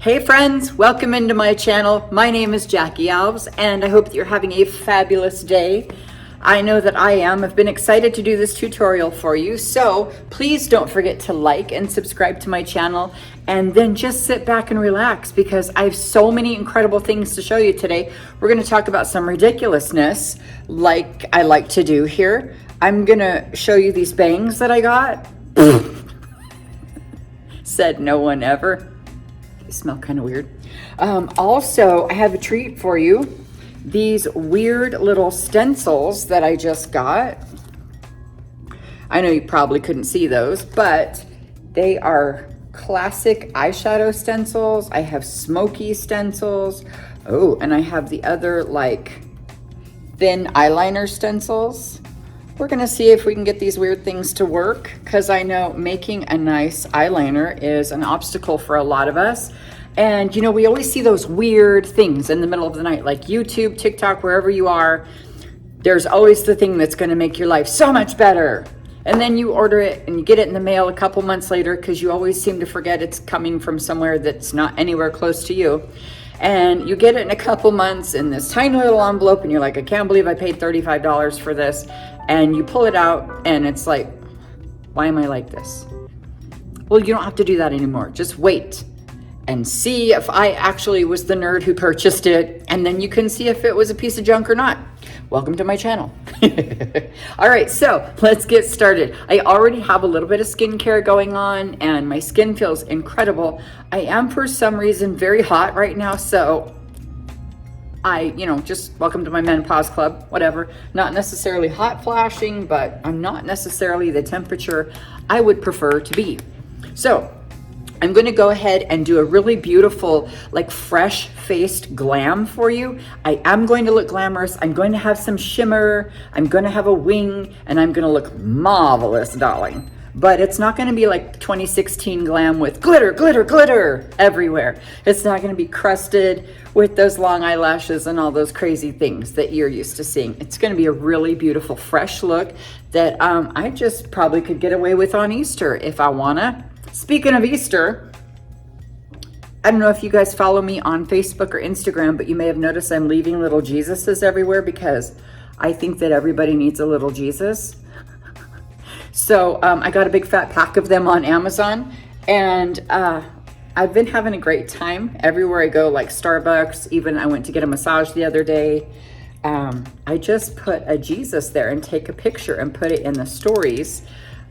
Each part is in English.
Hey friends, welcome into my channel. My name is Jackie Alves and I hope that you're having a fabulous day. I know that I am. I've been excited to do this tutorial for you. So please don't forget to like and subscribe to my channel and then just sit back and relax because I have so many incredible things to show you today. We're going to talk about some ridiculousness like I like to do here. I'm going to show you these bangs that I got. Said no one ever. They smell kind of weird. Also, I have a treat for you. These weird little stencils that I just got. I know you probably couldn't see those, but they are classic eyeshadow stencils. I have smoky stencils. Oh, and I have the other like thin eyeliner stencils. We're gonna see if we can get these weird things to work because I know making a nice eyeliner is an obstacle for a lot of us. And you know, we always see those weird things in the middle of the night, like YouTube, TikTok, wherever you are. There's always the thing that's gonna make your life so much better. And then you order it and you get it in the mail a couple months later because you always seem to forget it's coming from somewhere that's not anywhere close to you. And you get it in a couple months in this tiny little envelope and you're like, I can't believe I paid $35 for this. And you pull it out and it's like, why am I like this? Well, you don't have to do that anymore. Just wait and see if I actually was the nerd who purchased it. And then you can see if it was a piece of junk or not. Welcome to my channel. All right, so let's get started. I already have a little bit of skincare going on and my skin feels incredible. I am for some reason very hot right now, so just welcome to my menopause club, whatever. Not necessarily hot flashing, but I'm not necessarily the temperature I would prefer to be. So I'm going to go ahead and do a really beautiful, like fresh faced glam for you. I am going to look glamorous. I'm going to have some shimmer. I'm going to have a wing and I'm going to look marvelous, darling. But it's not going to be like 2016 glam with glitter, glitter, glitter everywhere. It's not going to be crusted with those long eyelashes and all those crazy things that you're used to seeing. It's going to be a really beautiful, fresh look that I just probably could get away with on Easter if I want to. Speaking of Easter, I don't know if you guys follow me on Facebook or Instagram, but you may have noticed I'm leaving little Jesuses everywhere because I think that everybody needs a little Jesus. So I got a big fat pack of them on Amazon and I've been having a great time everywhere I go, like Starbucks. Even I went to get a massage the other day. I just put a Jesus there and take a picture and put it in the stories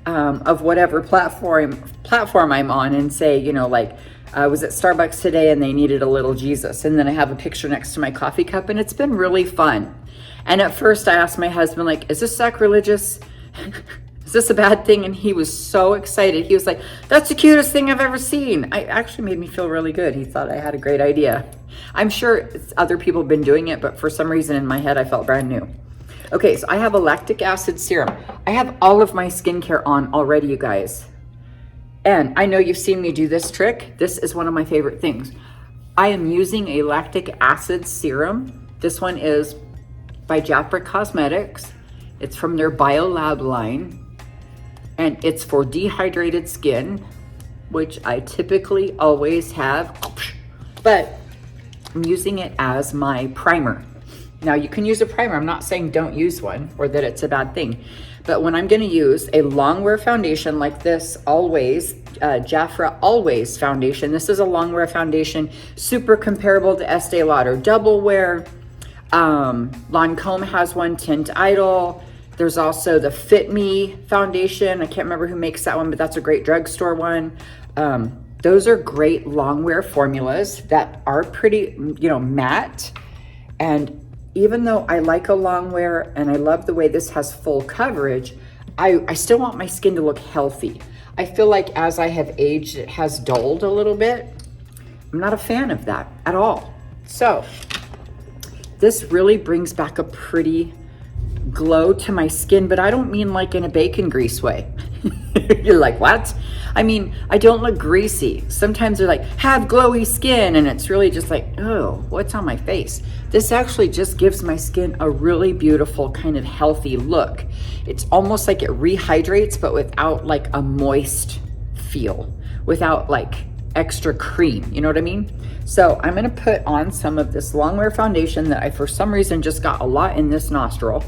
of whatever platform I'm on and say, you know, like I was at Starbucks today and they needed a little Jesus. And then I have a picture next to my coffee cup and it's been really fun. And at first I asked my husband, like, is this sacrilegious? Is this a bad thing? And he was so excited. He was like, that's the cutest thing I've ever seen. It actually made me feel really good. He thought I had a great idea. I'm sure other people have been doing it, but for some reason in my head, I felt brand new. Okay, so I have a lactic acid serum. I have all of my skincare on already, you guys. And I know you've seen me do this trick. This is one of my favorite things. I am using a lactic acid serum. This one is by Jafra Cosmetics. It's from their BioLab line. And it's for dehydrated skin, which I typically always have, but I'm using it as my primer. Now you can use a primer. I'm not saying don't use one or that it's a bad thing, but when I'm gonna use a long wear foundation like this, Always, Jafra Always foundation, this is a long wear foundation, super comparable to Estee Lauder double wear. Lancome has one, Tint Idol. There's also the Fit Me foundation. I can't remember who makes that one, but that's a great drugstore one. Those are great long wear formulas that are pretty, matte. And even though I like a long wear and I love the way this has full coverage, I still want my skin to look healthy. I feel like as I have aged, it has dulled a little bit. I'm not a fan of that at all. So this really brings back a pretty glow to my skin, but I don't mean like in a bacon grease way. You're like, what? I mean, I don't look greasy. Sometimes they're like, have glowy skin, and it's really just like, oh, what's on my face? This actually just gives my skin a really beautiful kind of healthy look. It's almost like it rehydrates, but without like a moist feel, without like extra cream, you know what I mean? So I'm gonna put on some of this longwear foundation that I, for some reason, just got a lot in this nostril.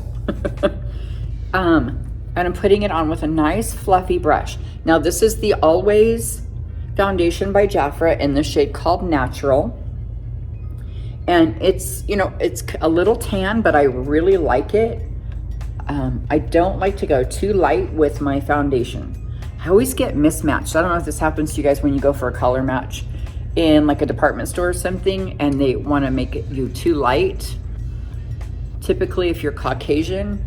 And I'm putting it on with a nice fluffy brush. Now this is the Always foundation by Jafra in the shade called Natural. And it's, you know, it's a little tan, but I really like it. I don't like to go too light with my foundation. I always get mismatched. I don't know if this happens to you guys when you go for a color match in like a department store or something, and they want to make it you too light. Typically, if you're Caucasian,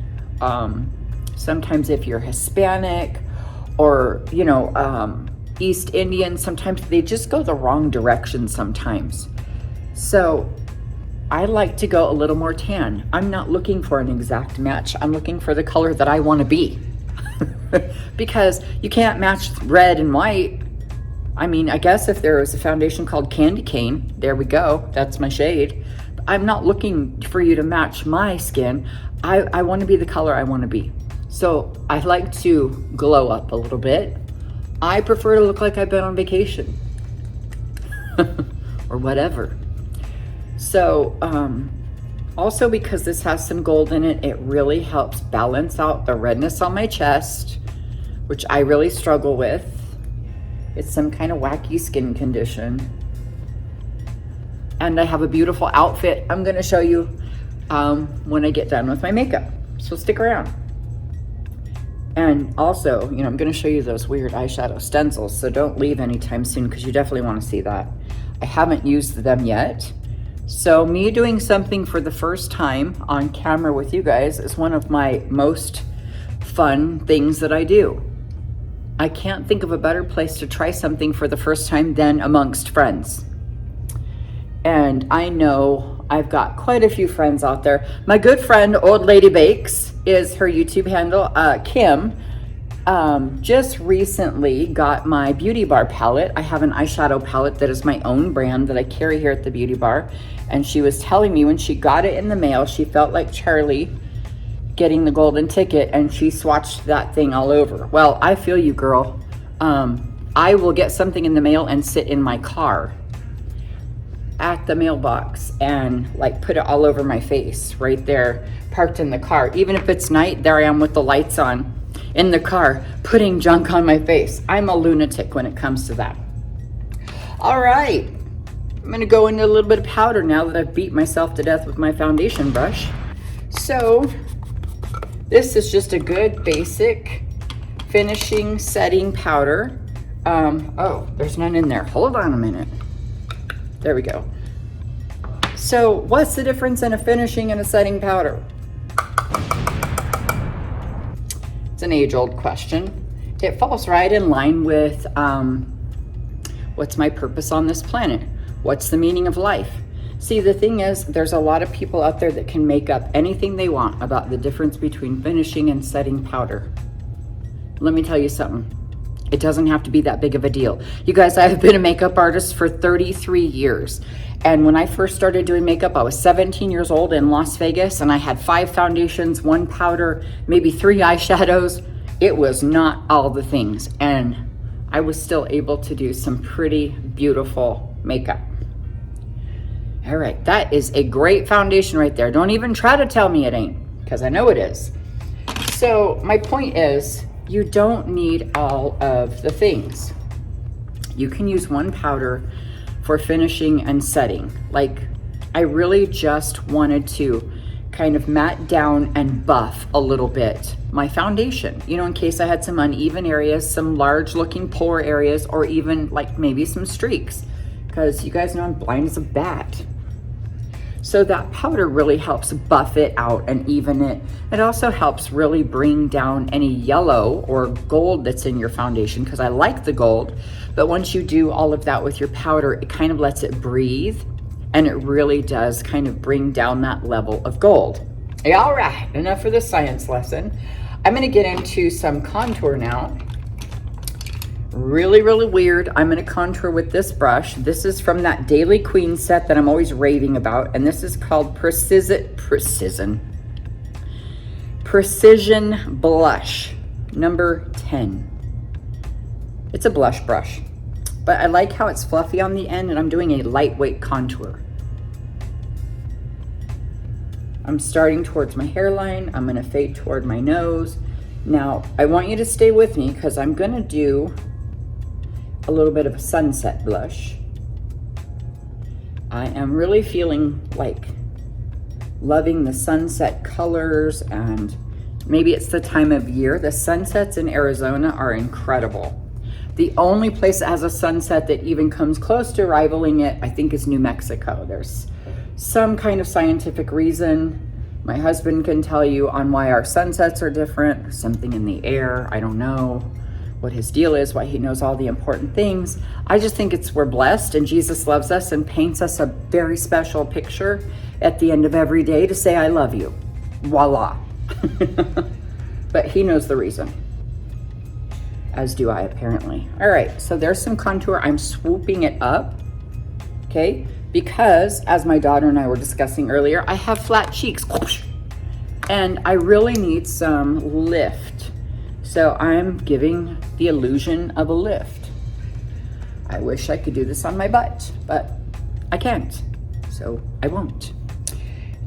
sometimes if you're Hispanic or, you know, East Indian, sometimes they just go the wrong direction sometimes. So I like to go a little more tan. I'm not looking for an exact match. I'm looking for the color that I want to be. Because you can't match red and white. I mean, I guess if there was a foundation called Candy Cane, there we go. That's my shade. I'm not looking for you to match my skin. I want to be the color I want to be. So I like to glow up a little bit. I prefer to look like I've been on vacation or whatever. So also because this has some gold in it, it really helps balance out the redness on my chest, which I really struggle with. It's some kind of wacky skin condition. And I have a beautiful outfit I'm gonna show you when I get done with my makeup. So stick around. And also, you know, I'm gonna show you those weird eyeshadow stencils, so don't leave anytime soon because you definitely wanna see that. I haven't used them yet. So me doing something for the first time on camera with you guys is one of my most fun things that I do. I can't think of a better place to try something for the first time than amongst friends. And I know I've got quite a few friends out there. My good friend, Old Lady Bakes, is her YouTube handle. Kim just recently got my Beauty Bar palette. I have an eyeshadow palette that is my own brand that I carry here at the Beauty Bar. And she was telling me when she got it in the mail, she felt like Charlie getting the golden ticket, and she swatched that thing all over. Well, I feel you, girl. I will get something in the mail and sit in my car at the mailbox and like put it all over my face right there, parked in the car. Even if it's night, there I am with the lights on in the car, putting junk on my face. I'm a lunatic when it comes to that. All right, I'm gonna go into a little bit of powder now that I've beat myself to death with my foundation brush. So this is just a good basic finishing setting powder. Oh, there's none in there. Hold on a minute. There we go. So what's the difference in a finishing and a setting powder? It's an age-old question. It falls right in line with what's my purpose on this planet? What's the meaning of life? See, the thing is, there's a lot of people out there that can make up anything they want about the difference between finishing and setting powder. Let me tell you something. It doesn't have to be that big of a deal. You guys, I have been a makeup artist for 33 years. And when I first started doing makeup, I was 17 years old in Las Vegas, and I had 5 foundations, 1 powder, maybe 3 eyeshadows. It was not all the things. And I was still able to do some pretty beautiful makeup. All right, that is a great foundation right there. Don't even try to tell me it ain't, because I know it is. So my point is, you don't need all of the things. You can use 1 powder for finishing and setting. Like, I really just wanted to kind of matte down and buff a little bit my foundation, you know, in case I had some uneven areas, some large looking pore areas, or even like maybe some streaks, because you guys know I'm blind as a bat. So that powder really helps buff it out and even it. It also helps really bring down any yellow or gold that's in your foundation, because I like the gold. But once you do all of that with your powder, it kind of lets it breathe, and it really does kind of bring down that level of gold. All right, enough for this science lesson. I'm gonna get into some contour now. Really, really weird. I'm gonna contour with this brush. This is from that Daily Queen set that I'm always raving about, and this is called Precision Blush, number 10. It's a blush brush. but I like how it's fluffy on the end, and I'm doing a lightweight contour. I'm starting towards my hairline. I'm gonna fade toward my nose. Now, I want you to stay with me because I'm gonna do a little bit of a sunset blush. I am really feeling like loving the sunset colors, and maybe it's the time of year. The sunsets in Arizona are incredible. The only place that has a sunset that even comes close to rivaling it, I think, is New Mexico. There's some kind of scientific reason. My husband can tell you on why our sunsets are different. Something in the air, I don't know what his deal is, why he knows all the important things. I just think we're blessed, and Jesus loves us and paints us a very special picture at the end of every day to say, I love you. Voila. But he knows the reason, as do I apparently. All right, so there's some contour. I'm swooping it up, okay? Because as my daughter and I were discussing earlier, I have flat cheeks and I really need some lift. So I'm giving the illusion of a lift. I wish I could do this on my butt, but I can't, so I won't.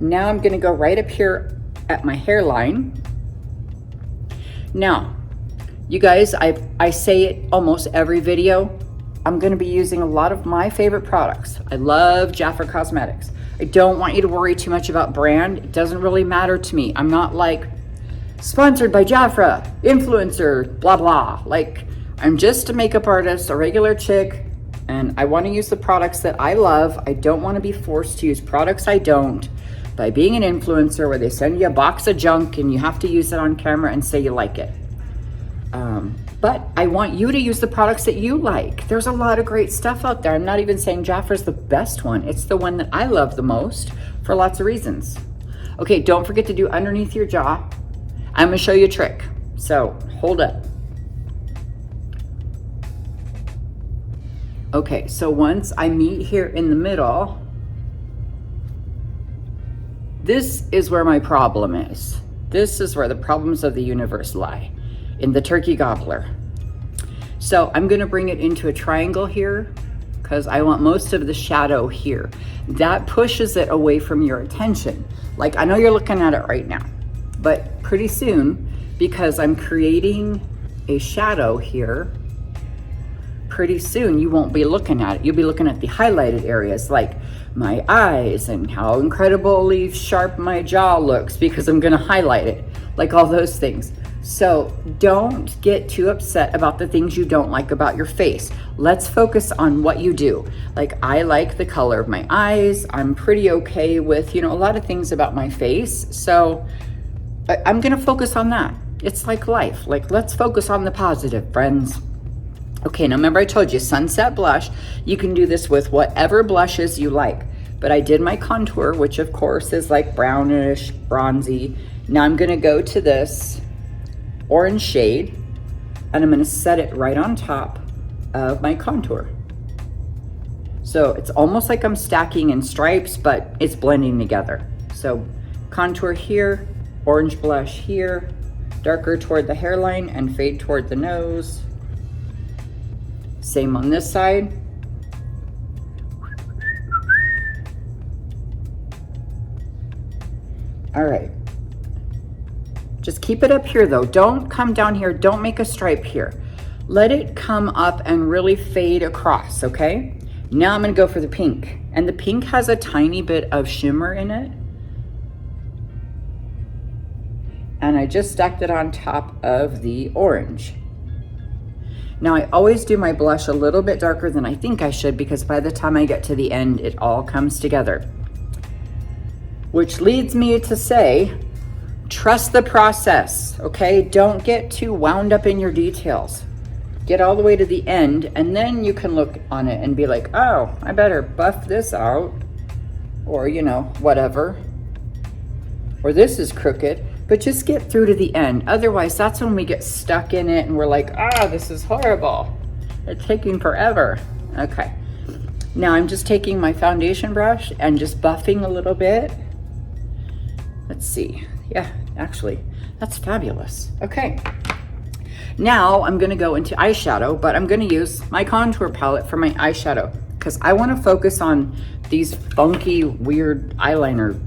Now I'm gonna go right up here at my hairline. Now, you guys, I say it almost every video. I'm gonna be using a lot of my favorite products. I love Jafra Cosmetics. I don't want you to worry too much about brand. It doesn't really matter to me. I'm not like, sponsored by Jafra, influencer, blah, blah. Like, I'm just a makeup artist, a regular chick, and I wanna use the products that I love. I don't wanna be forced to use products I don't by being an influencer where they send you a box of junk and you have to use it on camera and say you like it. But I want you to use the products that you like. There's a lot of great stuff out there. I'm not even saying Jafra's the best one. It's the one that I love the most for lots of reasons. Okay, don't forget to do underneath your jaw. I'm gonna show you a trick. So hold up. Okay, so once I meet here in the middle, this is where my problem is. This is where the problems of the universe lie, in the turkey gobbler. So I'm gonna bring it into a triangle here because I want most of the shadow here. That pushes it away from your attention. Like, I know you're looking at it right now, but pretty soon, because I'm creating a shadow here, pretty soon you won't be looking at it. You'll be looking at the highlighted areas like my eyes and how incredibly sharp my jaw looks because I'm gonna highlight it, like all those things. So don't get too upset about the things you don't like about your face. Let's focus on what you do. Like, I like the color of my eyes. I'm pretty okay with, a lot of things about my face. So I'm gonna focus on that. It's like life. Like, let's focus on the positive, friends. Okay, now remember I told you, sunset blush, you can do this with whatever blushes you like. But I did my contour, which of course is like brownish, bronzy. Now I'm gonna go to this orange shade and I'm gonna set it right on top of my contour. So it's almost like I'm stacking in stripes, but it's blending together. So contour here, orange blush here, darker toward the hairline and fade toward the nose. Same on this side. All right. Just keep it up here though. Don't come down here. Don't make a stripe here. Let it come up and really fade across, okay? Now I'm gonna go for the pink. And the pink has a tiny bit of shimmer in it. And I just stacked it on top of the orange. Now I always do my blush a little bit darker than I think I should because by the time I get to the end, it all comes together. Which leads me to say, trust the process, okay? Don't get too wound up in your details. Get all the way to the end and then you can look on it and be like, oh, I better buff this out. Or, whatever. Or this is crooked. But just get through to the end. Otherwise, that's when we get stuck in it and we're like, this is horrible. It's taking forever. Okay. Now I'm just taking my foundation brush and just buffing a little bit. Let's see. Yeah, actually, that's fabulous. Okay. Now I'm gonna go into eyeshadow, but I'm gonna use my contour palette for my eyeshadow because I wanna focus on these funky, weird eyeliner,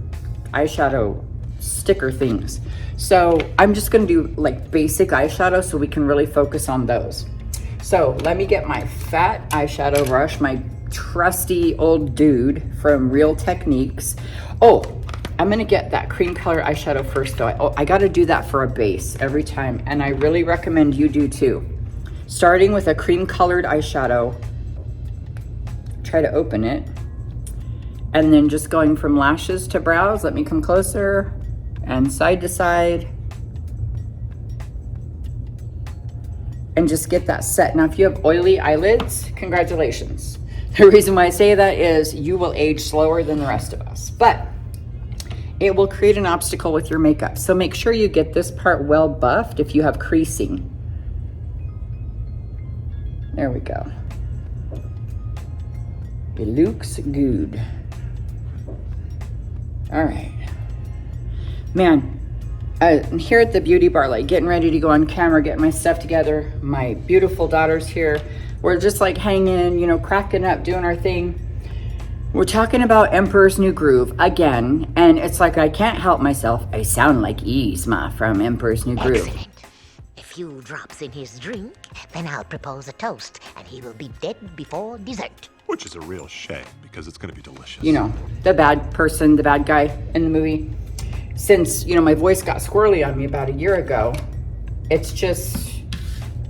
eyeshadow sticker things. So I'm just gonna do like basic eyeshadow so we can really focus on those. So let me get my fat eyeshadow brush, my trusty old dude from Real Techniques. Oh, I'm gonna get that cream color eyeshadow first though. I gotta do that for a base every time, and I really recommend you do too. Starting with a cream colored eyeshadow, try to open it, and then just going from lashes to brows. Let me come closer, and side to side, and just get that set. Now, if you have oily eyelids, congratulations. The reason why I say that is you will age slower than the rest of us, but it will create an obstacle with your makeup. So make sure you get this part well buffed if you have creasing. There we go. It looks good. All right. Man, I'm here at the beauty bar, like getting ready to go on camera, getting my stuff together. My beautiful daughter's here. We're just like hanging, you know, cracking up, doing our thing. We're talking about Emperor's New Groove again, and it's like I can't help myself. I sound like Yzma from Emperor's New Groove. Excellent. A few drops in his drink, then I'll propose a toast, and he will be dead before dessert. Which is a real shame, because it's going to be delicious. You know, the bad person, the bad guy in the movie. Since, you know, my voice got squirrely on me about a year ago, it's just,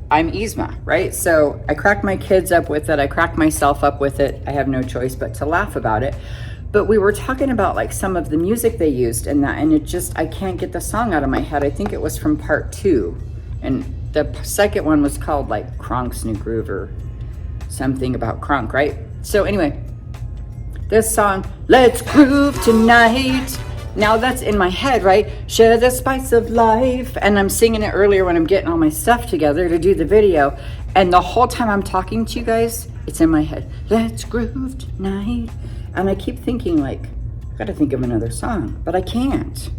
I'm Yzma, right? So I cracked my kids up with it. I cracked myself up with it. I have no choice but to laugh about it. But we were talking about like some of the music they used in that, and it just, I can't get the song out of my head. I think it was from part 2. And the second one was called like Kronk's New Groove or something about Kronk, right? So anyway, this song, Let's Groove Tonight. Now that's in my head, right? Share the spice of life. And I'm singing it earlier when I'm getting all my stuff together to do the video. And the whole time I'm talking to you guys, it's in my head. Let's groove tonight. And I keep thinking like, I gotta think of another song, but I can't.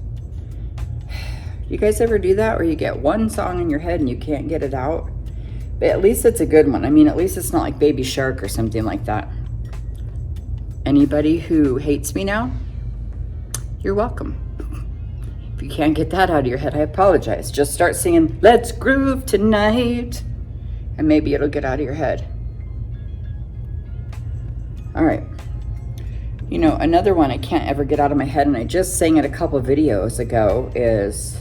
You guys ever do that where you get one song in your head and you can't get it out? But at least it's a good one. I mean, at least it's not like Baby Shark or something like that. Anybody who hates me now, you're welcome. If you can't get that out of your head, I apologize. Just start singing, Let's Groove Tonight, and maybe it'll get out of your head. All right. You know, another one I can't ever get out of my head, and I just sang it a couple videos ago, is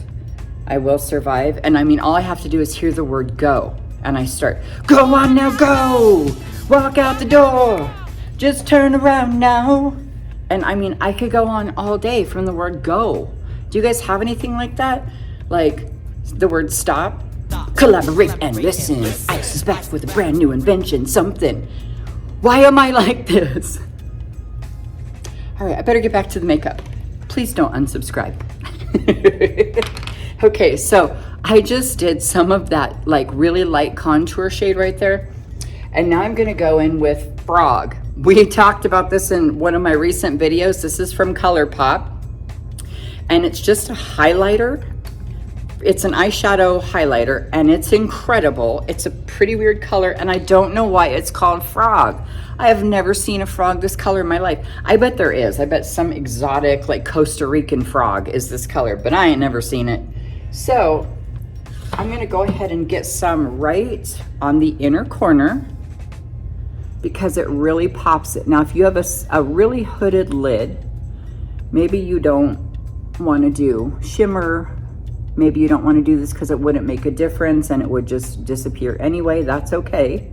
I Will Survive. And I mean, all I have to do is hear the word go, and I start, go on now, go! Walk out the door! Just turn around now! And I mean, I could go on all day from the word go. Do you guys have anything like that? Like the word stop? Collaborate and listen. I suspect with a brand new invention, something. Why am I like this? All right, I better get back to the makeup. Please don't unsubscribe. Okay, so I just did some of that like really light contour shade right there. And now I'm gonna go in with Frog. We talked about this in one of my recent videos. This is from ColourPop. And it's just a highlighter. It's an eyeshadow highlighter, and it's incredible. It's a pretty weird color, and I don't know why it's called Frog. I have never seen a frog this color in my life. I bet there is. I bet some exotic, like Costa Rican frog is this color, but I ain't never seen it. So I'm gonna go ahead and get some right on the inner corner, because it really pops it. Now, if you have a really hooded lid, maybe you don't want to do shimmer. Maybe you don't want to do this because it wouldn't make a difference and it would just disappear anyway. That's okay.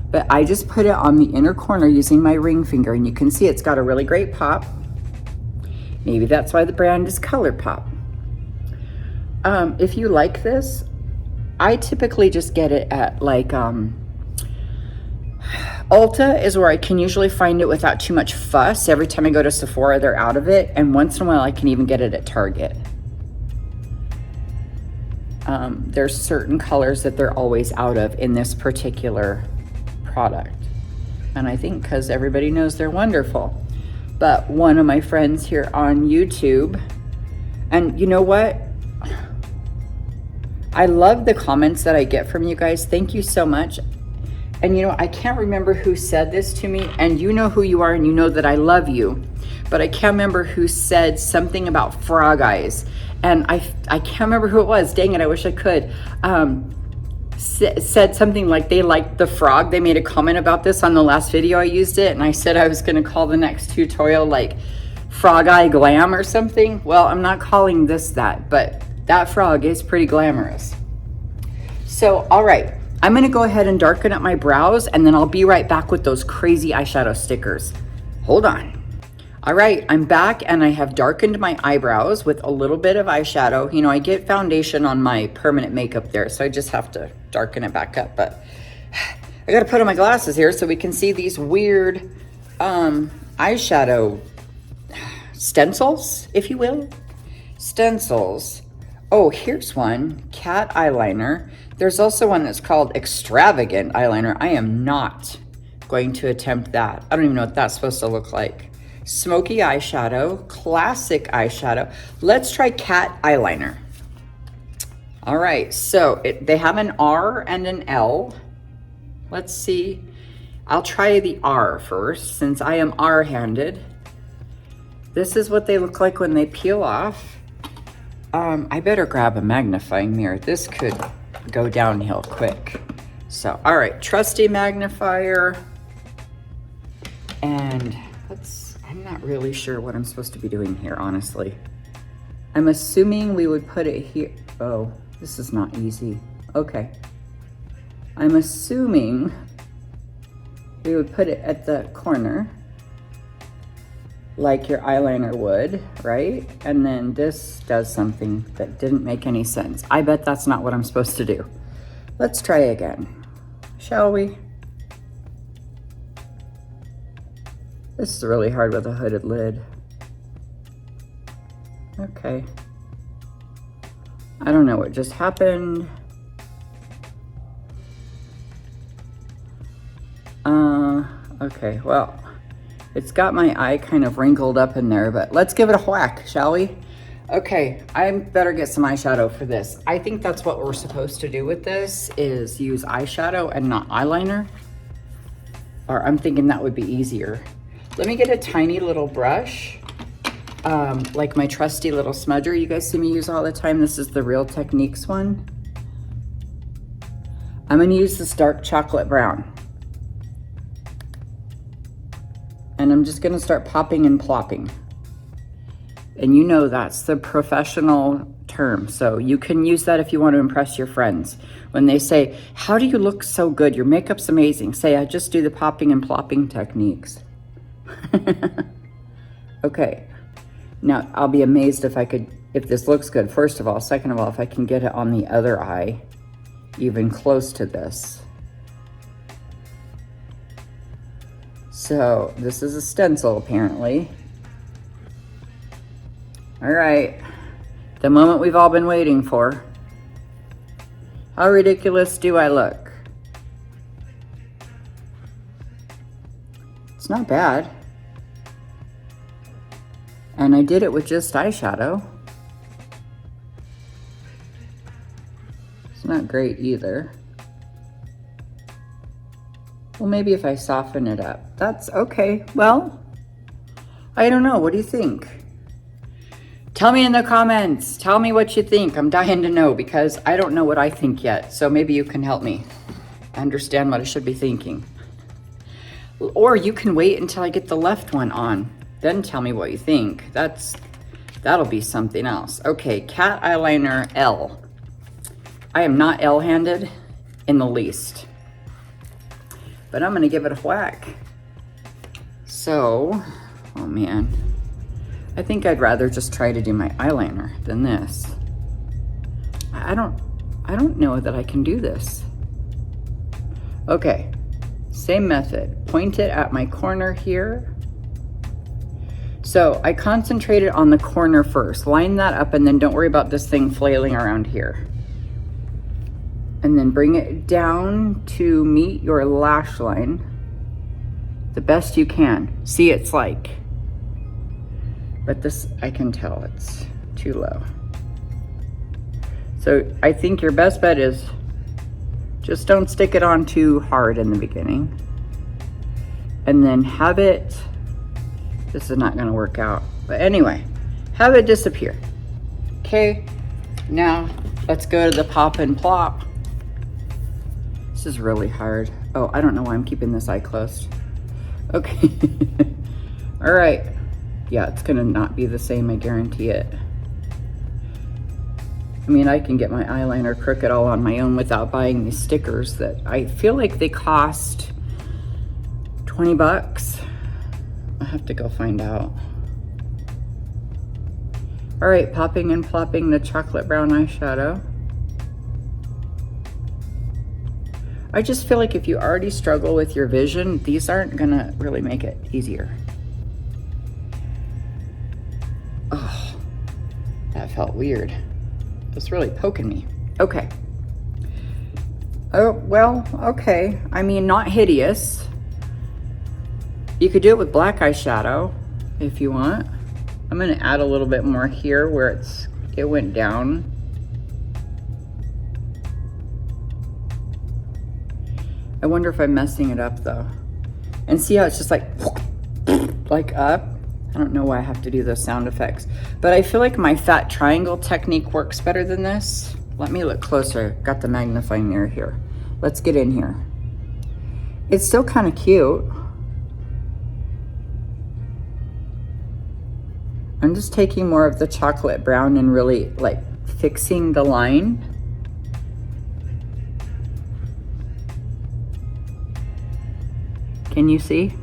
But I just put it on the inner corner using my ring finger, and you can see it's got a really great pop. Maybe that's why the brand is ColourPop. If you like this, I typically just get it at like Ulta is where I can usually find it without too much fuss. Every time I go to Sephora, they're out of it. And once in a while, I can even get it at Target. There's certain colors that they're always out of in this particular product. And I think because everybody knows they're wonderful. But one of my friends here on YouTube, and you know what? I love the comments that I get from you guys. Thank you so much. And you know, I can't remember who said this to me, and you know who you are and you know that I love you, but I can't remember who said something about frog eyes. And I can't remember who it was. Dang it, I wish I could. Said something like they liked the frog. They made a comment about this on the last video I used it, and I said I was gonna call the next tutorial like Frog Eye Glam or something. Well, I'm not calling this that, but that frog is pretty glamorous. So, all right, I'm gonna go ahead and darken up my brows, and then I'll be right back with those crazy eyeshadow stickers. Hold on. All right, I'm back, and I have darkened my eyebrows with a little bit of eyeshadow. You know, I get foundation on my permanent makeup there, so I just have to darken it back up, but I gotta put on my glasses here so we can see these weird eyeshadow stencils, if you will. Stencils. Oh, here's one, cat eyeliner. There's also one that's called extravagant eyeliner. I am not going to attempt that. I don't even know what that's supposed to look like. Smoky eyeshadow, classic eyeshadow. Let's try cat eyeliner. All right, so they have an R and an L. Let's see. I'll try the R first, since I am R-handed. This is what they look like when they peel off. I better grab a magnifying mirror. This could go downhill quick. So, all right, trusty magnifier. And I'm not really sure what I'm supposed to be doing here, honestly. I'm assuming we would put it here. Oh, this is not easy. Okay. I'm assuming we would put it at the corner, like your eyeliner would, right? And then this does something that didn't make any sense. I bet that's not what I'm supposed to do. Let's try again, shall we? This is really hard with a hooded lid. Okay. I don't know what just happened. Okay, well, it's got my eye kind of wrinkled up in there, but let's give it a whack, shall we? Okay, I better get some eyeshadow for this. I think that's what we're supposed to do with this, is use eyeshadow and not eyeliner. Or I'm thinking that would be easier. Let me get a tiny little brush, like my trusty little smudger you guys see me use all the time. This is the Real Techniques one. I'm gonna use this dark chocolate brown. And I'm just gonna start popping and plopping. And you know that's the professional term, so you can use that if you want to impress your friends. When they say, how do you look so good? Your makeup's amazing. Say, I just do the popping and plopping techniques. Okay, now I'll be amazed if this looks good, first of all. Second of all, if I can get it on the other eye, even close to this. So this is a stencil, apparently. All right, the moment we've all been waiting for. How ridiculous do I look? It's not bad. And I did it with just eyeshadow. It's not great either. Well, maybe if I soften it up. That's okay. Well, I don't know. What do you think? Tell me in the comments. Tell me what you think. I'm dying to know because I don't know what I think yet. So maybe you can help me understand what I should be thinking. Or you can wait until I get the left one on. Then tell me what you think. That'll be something else. Okay, cat eyeliner L. I am not L-handed in the least. But I'm gonna give it a whack. So, oh man. I think I'd rather just try to do my eyeliner than this. I don't know that I can do this. Okay, same method. Point it at my corner here. So I concentrated on the corner first. Line that up and then don't worry about this thing flailing around here. And then bring it down to meet your lash line the best you can. See, it's like, but this, I can tell it's too low. So I think your best bet is just don't stick it on too hard in the beginning. And then have it, this is not gonna work out, but anyway, have it disappear. Okay, now let's go to the pop and plop. This is really hard. Oh, I don't know why I'm keeping this eye closed. Okay, all right. Yeah, it's gonna not be the same, I guarantee it. I mean, I can get my eyeliner crooked all on my own without buying these stickers that I feel like they cost 20 bucks. I'll have to go find out. All right, popping and plopping the chocolate brown eyeshadow. I just feel like if you already struggle with your vision, these aren't gonna really make it easier. Oh, that felt weird. It's really poking me. Okay. Oh, well, okay. I mean, not hideous. You could do it with black eyeshadow if you want. I'm gonna add a little bit more here where it went down. I wonder if I'm messing it up though. And see how it's just like up? I don't know why I have to do those sound effects, but I feel like my fat triangle technique works better than this. Let me look closer. Got the magnifying mirror here. Let's get in here. It's still kind of cute. I'm just taking more of the chocolate brown and really like fixing the line. Can you see?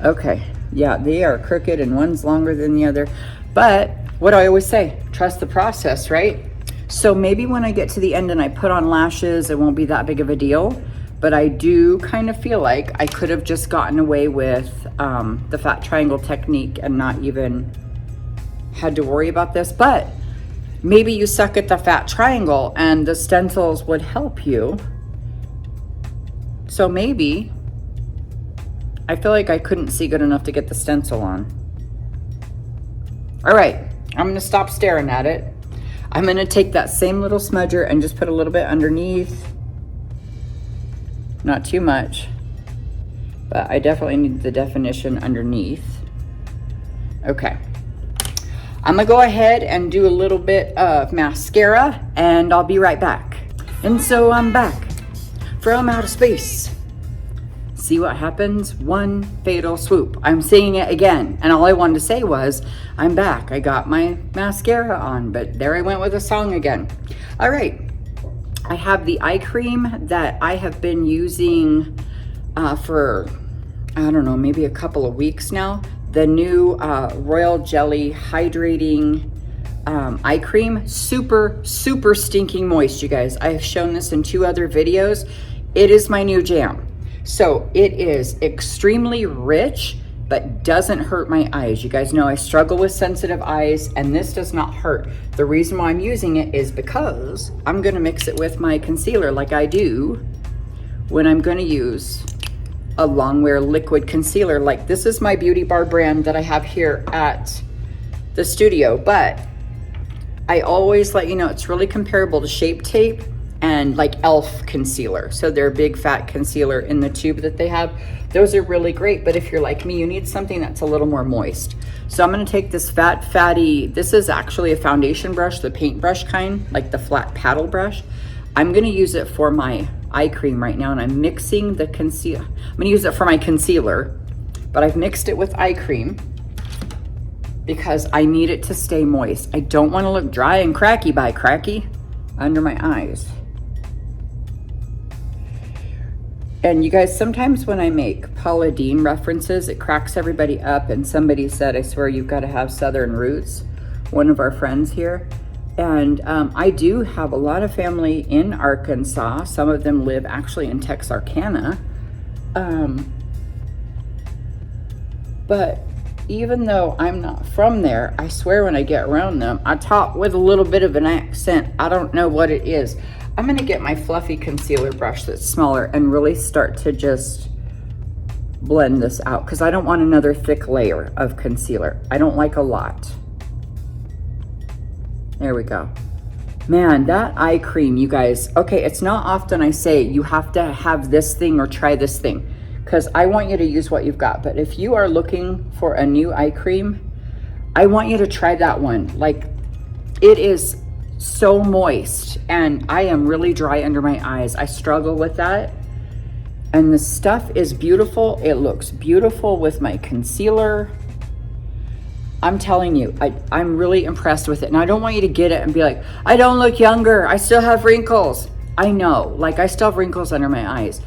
Okay, yeah, they are crooked and one's longer than the other. But what do I always say? Trust the process, right? So maybe when I get to the end and I put on lashes, it won't be that big of a deal. But I do kind of feel like I could have just gotten away with the fat triangle technique and not even had to worry about this. But maybe you suck at the fat triangle and the stencils would help you. So maybe, I feel like I couldn't see good enough to get the stencil on. All right, I'm gonna stop staring at it. I'm gonna take that same little smudger and just put a little bit underneath. Not too much, but I definitely need the definition underneath. Okay. I'm gonna go ahead and do a little bit of mascara and I'll be right back. And so I'm back from outer space. See what happens? One fatal swoop. I'm saying it again. And all I wanted to say was, I'm back. I got my mascara on, but there I went with a song again. All right. I have the eye cream that I have been using for, I don't know, maybe a couple of weeks now. The new Royal Jelly Hydrating eye cream. Super, super stinking moist, you guys. I have shown this in 2 other videos. It is my new jam. So it is extremely rich, but doesn't hurt my eyes. You guys know I struggle with sensitive eyes and this does not hurt. The reason why I'm using it is because I'm gonna mix it with my concealer like I do when I'm gonna use a longwear liquid concealer. Like this is my Beauty Bar brand that I have here at the studio, but I always let you know it's really comparable to Shape Tape and like Elf concealer. So their big fat concealer in the tube that they have. Those are really great, but if you're like me, you need something that's a little more moist. So I'm gonna take this fatty, this is actually a foundation brush, the paintbrush kind, like the flat paddle brush. I'm gonna use it for my eye cream right now and I'm mixing the concealer. I'm gonna use it for my concealer, but I've mixed it with eye cream because I need it to stay moist. I don't wanna look dry and cracky under my eyes. And you guys, sometimes when I make Paula Deen references, it cracks everybody up. And somebody said, I swear you've got to have Southern roots, one of our friends here. And I do have a lot of family in Arkansas. Some of them live actually in Texarkana. But even though I'm not from there, I swear when I get around them, I talk with a little bit of an accent. I don't know what it is. I'm gonna get my fluffy concealer brush that's smaller and really start to just blend this out because I don't want another thick layer of concealer. I don't like a lot. There we go. Man, that eye cream, you guys, okay, it's not often I say you have to have this thing or try this thing because I want you to use what you've got. But if you are looking for a new eye cream, I want you to try that one. Like, it is so moist and I am really dry under my eyes. I struggle with that. And the stuff is beautiful. It looks beautiful with my concealer. I'm telling you, I'm really impressed with it. And I don't want you to get it and be like, I don't look younger. I still have wrinkles. I know, like I still have wrinkles under my eyes,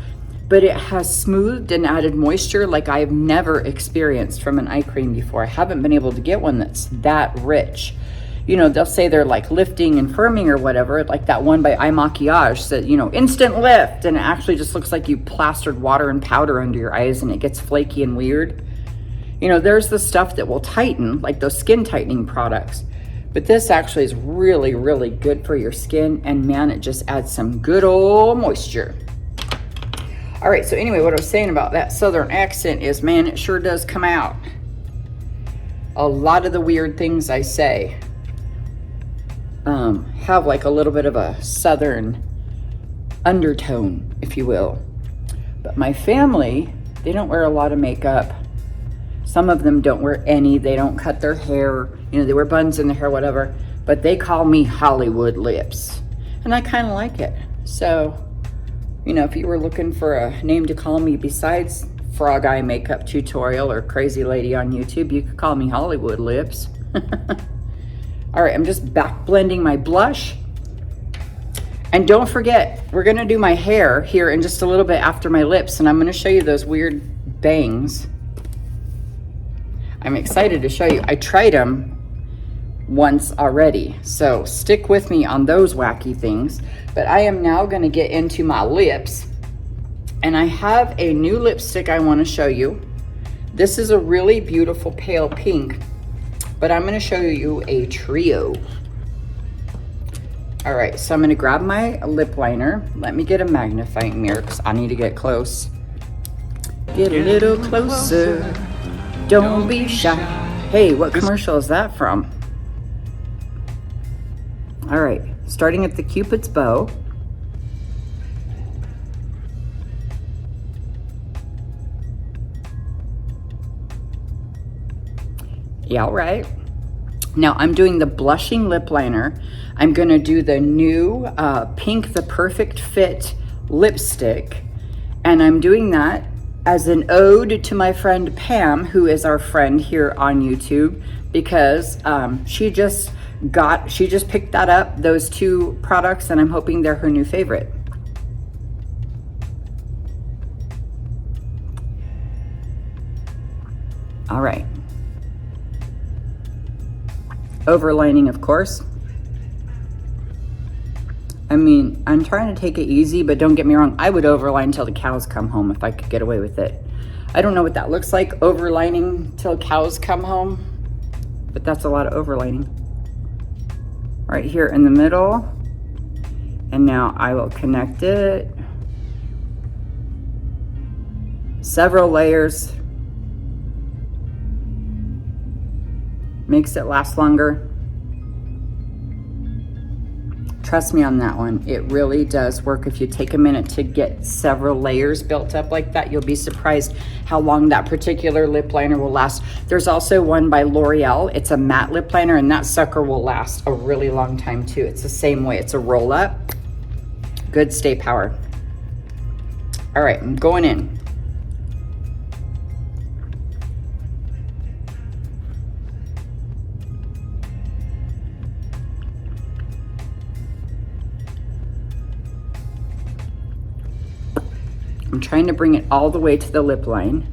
but it has smoothed and added moisture like I've never experienced from an eye cream before. I haven't been able to get one that's that rich. You know, they'll say they're like lifting and firming or whatever, like that one by Eye Maquillage that, you know, instant lift, and it actually just looks like you plastered water and powder under your eyes and it gets flaky and weird. You know, there's the stuff that will tighten, like those skin tightening products. But this actually is really, really good for your skin. And man, it just adds some good old moisture. All right, so anyway, what I was saying about that Southern accent is, man, it sure does come out. A lot of the weird things I say have like a little bit of a Southern undertone, if you will. But my family, they don't wear a lot of makeup. Some of them don't wear any. They don't cut their hair. You know, they wear buns in their hair, whatever. But they call me Hollywood Lips. And I kind of like it. So, you know, if you were looking for a name to call me besides Frog Eye Makeup Tutorial or Crazy Lady on YouTube, you could call me Hollywood Lips. All right, I'm just back blending my blush. And don't forget, we're gonna do my hair here in just a little bit after my lips, and I'm gonna show you those weird bangs. I'm excited to show you. I tried them once already, so stick with me on those wacky things. But I am now gonna get into my lips, and I have a new lipstick I wanna show you. This is a really beautiful pale pink, but I'm gonna show you a trio. All right, so I'm gonna grab my lip liner. Let me get a magnifying mirror because I need to get close. Get a little closer. Don't be shy. Hey, what commercial is that from? All right, starting at the Cupid's bow. Yeah, all right. Now I'm doing the blushing lip liner. I'm gonna do the new Pink the Perfect Fit lipstick. And I'm doing that as an ode to my friend Pam, who is our friend here on YouTube, because she just picked that up, those two products, and I'm hoping they're her new favorite. All right. Overlining, of course. I mean, I'm trying to take it easy, but don't get me wrong, I would overline until the cows come home if I could get away with it. I don't know what that looks like, overlining till cows come home, but that's a lot of overlining. Right here in the middle, and now I will connect it. Several layers. Makes it last longer. Trust me on that one. It really does work. If you take a minute to get several layers built up like that, you'll be surprised how long that particular lip liner will last. There's also one by L'Oreal. It's a matte lip liner, and that sucker will last a really long time too. It's the same way. It's a roll up. Good stay power. All right, I'm going in. I'm trying to bring it all the way to the lip line.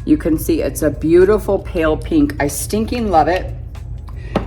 You can see it's a beautiful pale pink. I stinking love it.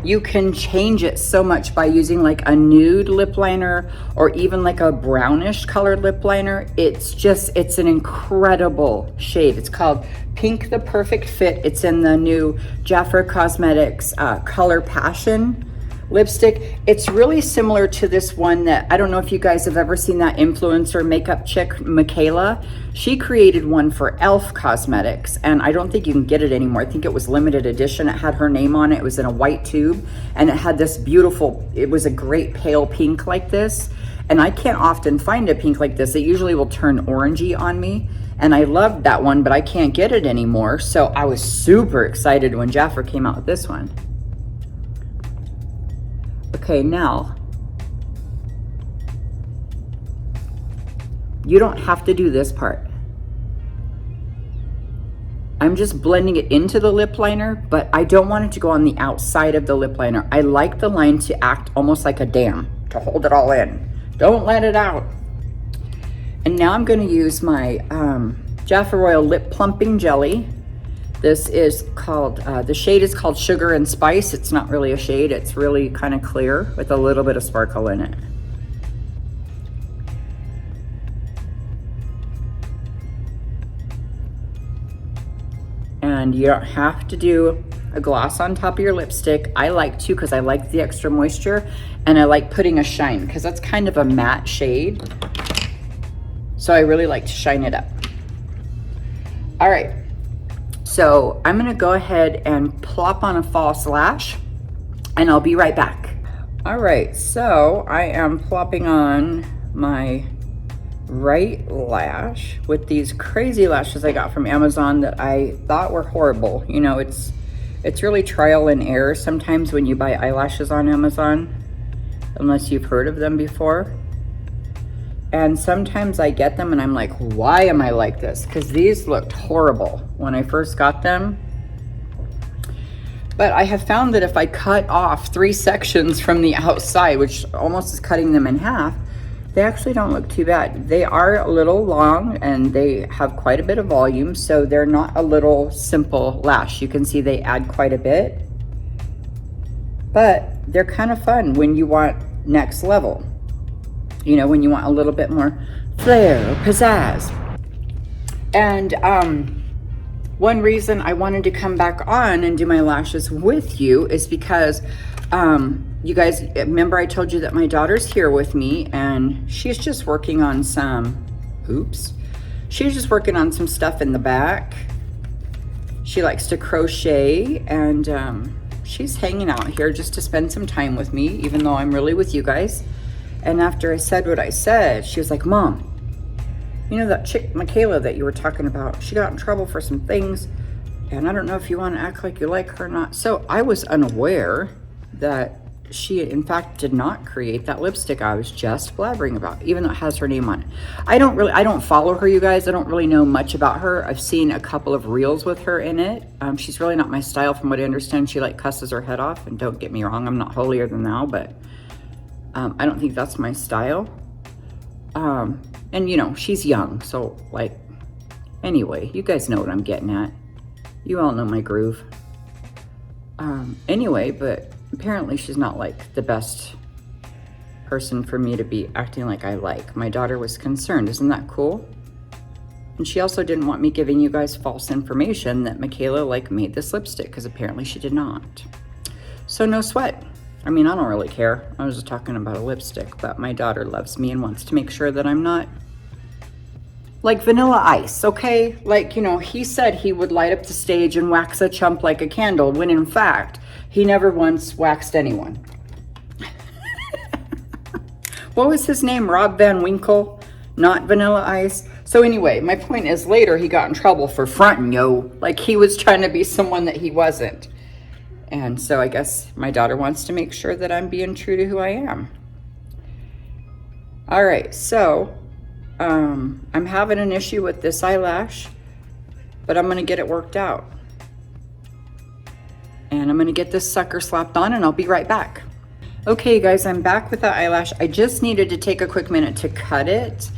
You can change it so much by using like a nude lip liner or even like a brownish colored lip liner. It's an incredible shade. It's called Pink the Perfect Fit. It's in the new Jafra Cosmetics Color Passion lipstick. It's really similar to this one that, I don't know if you guys have ever seen that influencer makeup chick, Michaela. She created one for Elf Cosmetics, and I don't think you can get it anymore. I think it was limited edition. It had her name on it. It was in a white tube, and it had this beautiful, it was a great pale pink like this. And I can't often find a pink like this. It usually will turn orangey on me. And I loved that one, but I can't get it anymore. So I was super excited when Jafra came out with this one. Okay, now, you don't have to do this part. I'm just blending it into the lip liner, but I don't want it to go on the outside of the lip liner. I like the line to act almost like a dam, to hold it all in. Don't let it out. And now I'm going to use my Jafra Royal Lip Plumping Jelly. This is called, the shade is called Sugar and Spice. It's not really a shade. It's really kind of clear with a little bit of sparkle in it. And you don't have to do a gloss on top of your lipstick. I like to because I like the extra moisture, and I like putting a shine because that's kind of a matte shade. So I really like to shine it up. All right, so I'm gonna go ahead and plop on a false lash, and I'll be right back. All right, so I am plopping on my right lash with these crazy lashes I got from Amazon that I thought were horrible. You know, it's really trial and error sometimes when you buy eyelashes on Amazon, unless you've heard of them before. And sometimes I get them and I'm like, why am I like this? Because these looked horrible when I first got them. But I have found that if I cut off 3 sections from the outside, which almost is cutting them in half, they actually don't look too bad. They are a little long and they have quite a bit of volume, so they're not a little simple lash. You can see they add quite a bit, but they're kind of fun when you want next level. You know, when you want a little bit more flair or pizzazz. And one reason I wanted to come back on and do my lashes with you is because you guys remember I told you that my daughter's here with me and she's just working on some, she's just working on some stuff in the back. She likes to crochet, and she's hanging out here just to spend some time with me, even though I'm really with you guys. And after I said what I said, she was like, Mom, you know that chick Michaela that you were talking about, she got in trouble for some things, and I don't know if you want to act like you like her or not. So I was unaware that she in fact did not create that lipstick I was just blabbering about, even though it has her name on it. I don't follow her, you guys. I don't really know much about her. I've seen a couple of reels with her in it. She's really not my style from what I understand. She like cusses her head off, and don't get me wrong, I'm not holier than thou, but I don't think that's my style. And you know, she's young, so like, anyway, you guys know what I'm getting at. You all know my groove. Anyway, but apparently she's not like the best person for me to be acting like I like. My daughter was concerned. Isn't that cool? And she also didn't want me giving you guys false information that Michaela like made this lipstick, because apparently she did not. So no sweat. I mean, I don't really care. I was just talking about a lipstick, but my daughter loves me and wants to make sure that I'm not like Vanilla Ice, okay? Like, you know, he said he would light up the stage and wax a chump like a candle, when in fact, he never once waxed anyone. What was his name? Rob Van Winkle, not Vanilla Ice. So anyway, my point is, later he got in trouble for fronting, yo. Like he was trying to be someone that he wasn't. And so I guess my daughter wants to make sure that I'm being true to who I am. All right, so I'm having an issue with this eyelash, but I'm gonna get it worked out. And I'm gonna get this sucker slapped on, and I'll be right back. Okay guys, I'm back with that eyelash. I just needed to take a quick minute to cut it,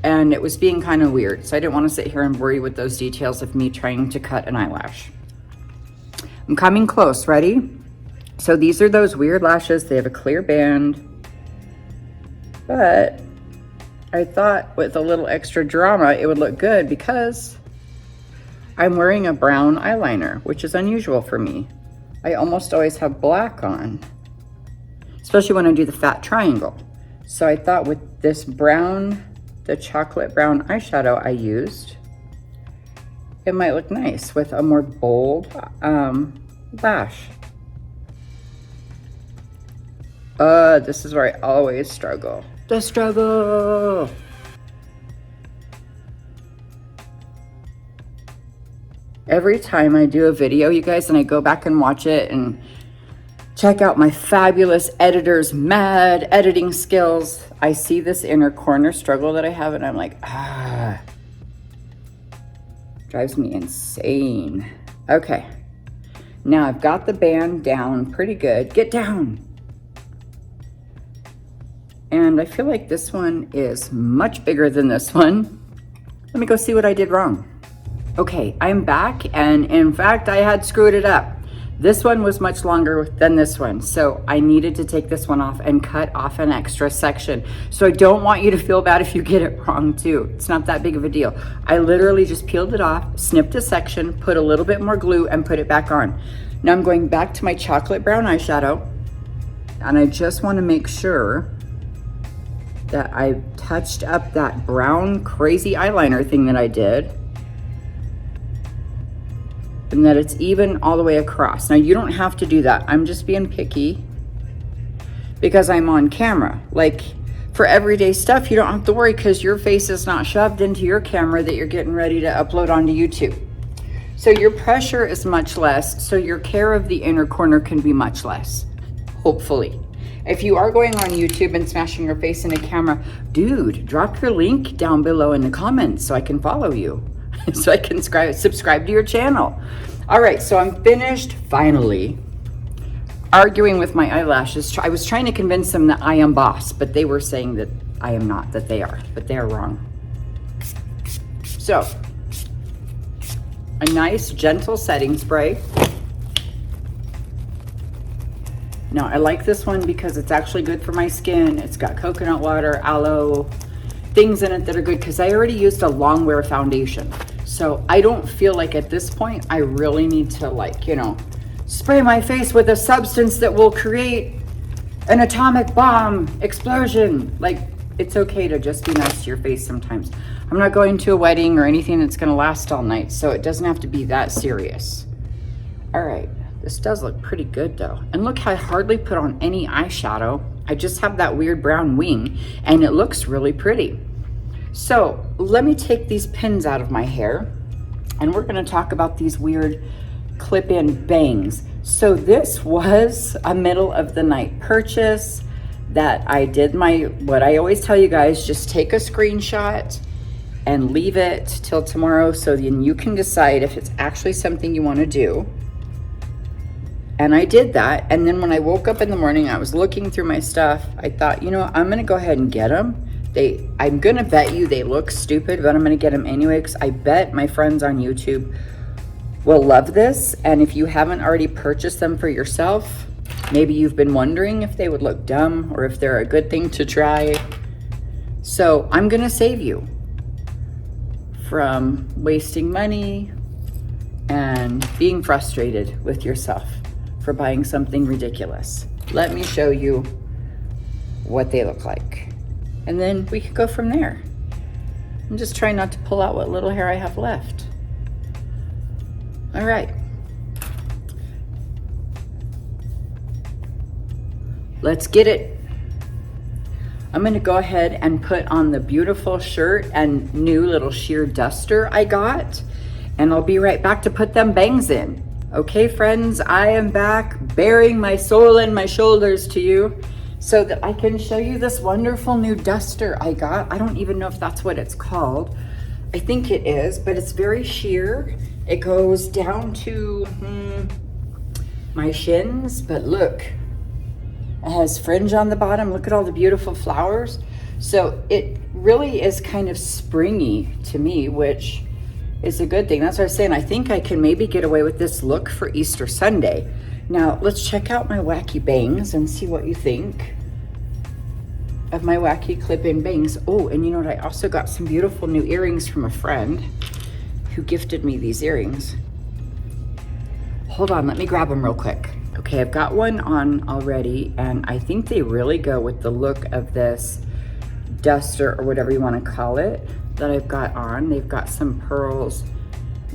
and it was being kind of weird, so I didn't want to sit here and worry with those details of me trying to cut an eyelash. I'm coming close, ready? So these are those weird lashes. They have a clear band, but I thought with a little extra drama it would look good because I'm wearing a brown eyeliner, which is unusual for me. I almost always have black on. especially when I do the fat triangle. So I thought with this brown, the chocolate brown eyeshadow I used, it might look nice with a more bold lash. This is where I always struggle. The struggle. Every time I do a video, you guys, and I go back and watch it and check out my fabulous editor's mad editing skills, I see this inner corner struggle that I have, and I'm like, drives me insane. Okay, now I've got the band down pretty good. Get down. And I feel like this one is much bigger than this one. Let me go see what I did wrong. Okay, I'm back, and in fact, I had screwed it up. This one was much longer than this one, so I needed to take this one off and cut off an extra section. So I don't want you to feel bad if you get it wrong too. It's not that big of a deal. I literally just peeled it off, snipped a section, put a little bit more glue, and put it back on. Now I'm going back to my chocolate brown eyeshadow, and I just want to make sure that I touched up that brown crazy eyeliner thing that I did, and that it's even all the way across. Now you don't have to do that. I'm just being picky because I'm on camera. Like for everyday stuff, you don't have to worry because your face is not shoved into your camera that you're getting ready to upload onto YouTube. So your pressure is much less, so your care of the inner corner can be much less, hopefully. If you are going on YouTube and smashing your face in a camera, dude, drop your link down below in the comments so I can follow you, so I can subscribe to your channel. All right, so I'm finished, finally, arguing with my eyelashes. I was trying to convince them that I am boss, but they were saying that I am not, that they are, but they are wrong. So, a nice gentle setting spray. Now, I like this one because it's actually good for my skin. It's got coconut water, aloe, things in it that are good because I already used a long wear foundation. So I don't feel like at this point, I really need to, like, you know, spray my face with a substance that will create an atomic bomb explosion. Like, it's okay to just be nice to your face sometimes. I'm not going to a wedding or anything that's gonna last all night, so it doesn't have to be that serious. All right. This does look pretty good though. And look, I hardly put on any eyeshadow. I just have that weird brown wing and it looks really pretty. So let me take these pins out of my hair and we're gonna talk about these weird clip-in bangs. So this was a middle of the night purchase that I did what I always tell you guys, just take a screenshot and leave it till tomorrow so then you can decide if it's actually something you wanna do. And I did that, and then when I woke up in the morning, I was looking through my stuff. I thought, you know, I'm gonna go ahead and get them. I'm gonna bet you they look stupid, but I'm gonna get them anyway, because I bet my friends on YouTube will love this. And if you haven't already purchased them for yourself, maybe you've been wondering if they would look dumb or if they're a good thing to try. So I'm gonna save you from wasting money and being frustrated with yourself for buying something ridiculous. Let me show you what they look like. And then we could go from there. I'm just trying not to pull out what little hair I have left. All right. Let's get it. I'm gonna go ahead and put on the beautiful shirt and new little sheer duster I got, and I'll be right back to put them bangs in. Okay, friends, I am back bearing my soul and my shoulders to you so that I can show you this wonderful new duster I got. I don't even know if that's what it's called. I think it is, but it's very sheer. It goes down to my shins, but look, it has fringe on the bottom. Look at all the beautiful flowers. So it really is kind of springy to me, which is a good thing. That's what I was saying. I think I can maybe get away with this look for Easter Sunday. Now, let's check out my wacky bangs and see what you think of my wacky clip-in bangs. Oh, and you know what? I also got some beautiful new earrings from a friend who gifted me these earrings. Hold on, let me grab them real quick. Okay, I've got one on already, and I think they really go with the look of this duster, or whatever you want to call it, that I've got on. They've got some pearls,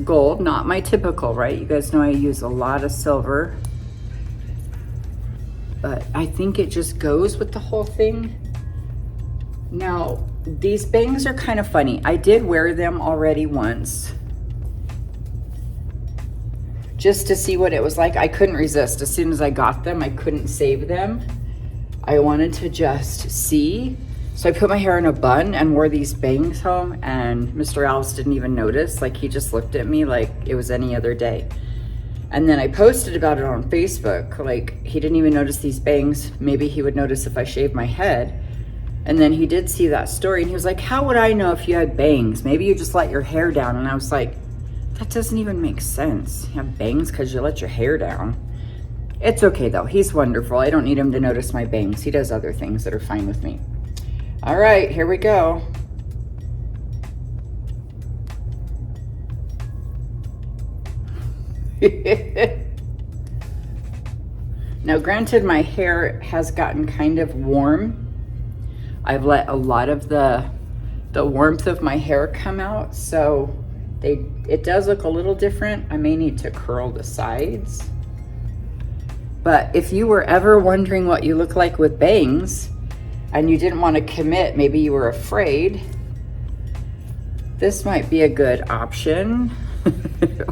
gold, not my typical, right? You guys know I use a lot of silver, but I think it just goes with the whole thing. Now, these bangs are kind of funny. I did wear them already once, just to see what it was like. I couldn't resist. As soon as I got them, I couldn't save them. I wanted to just see. So I put my hair in a bun and wore these bangs home, and Mr. Alves didn't even notice. Like, he just looked at me like it was any other day. And then I posted about it on Facebook. Like, he didn't even notice these bangs. Maybe he would notice if I shaved my head. And then he did see that story, and he was like, how would I know if you had bangs? Maybe you just let your hair down. And I was like, that doesn't even make sense. You have bangs because you let your hair down. It's okay though, he's wonderful. I don't need him to notice my bangs. He does other things that are fine with me. All right, here we go. Now granted, my hair has gotten kind of warm. I've let a lot of the warmth of my hair come out, so it does look a little different. I may need to curl the sides. But if you were ever wondering what you look like with bangs and you didn't want to commit, maybe you were afraid, this might be a good option.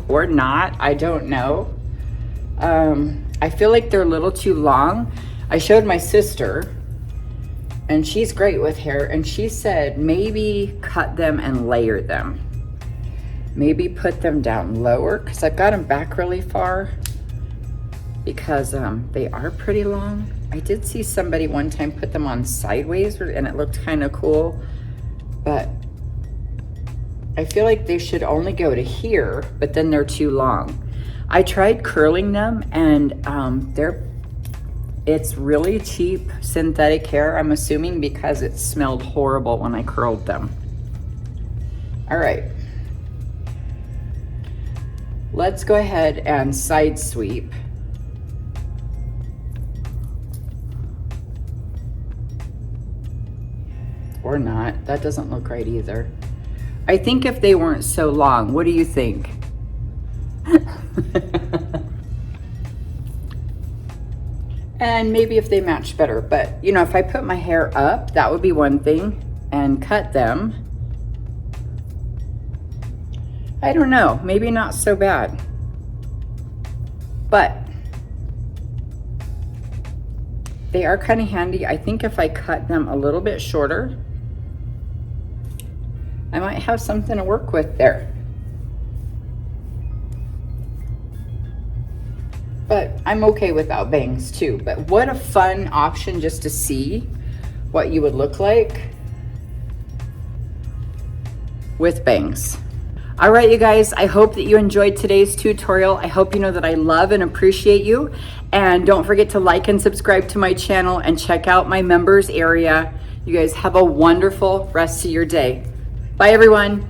Or not, I don't know. I feel like they're a little too long. I showed my sister, and she's great with hair, and she said maybe cut them and layer them. Maybe put them down lower, because I've got them back really far, because they are pretty long. I did see somebody one time put them on sideways, and it looked kind of cool, but I feel like they should only go to here, but then they're too long. I tried curling them, and it's really cheap synthetic hair, I'm assuming, because it smelled horrible when I curled them. All right. Let's go ahead and side sweep. Or not, that doesn't look right either. I think if they weren't so long, what do you think? And maybe if they matched better, but you know, if I put my hair up, that would be one thing, and cut them. I don't know, maybe not so bad. But they are kind of handy. I think if I cut them a little bit shorter, I might have something to work with there. But I'm okay without bangs too. But what a fun option just to see what you would look like with bangs. All right, you guys, I hope that you enjoyed today's tutorial. I hope you know that I love and appreciate you. And don't forget to like and subscribe to my channel and check out my members area. You guys have a wonderful rest of your day. Bye, everyone.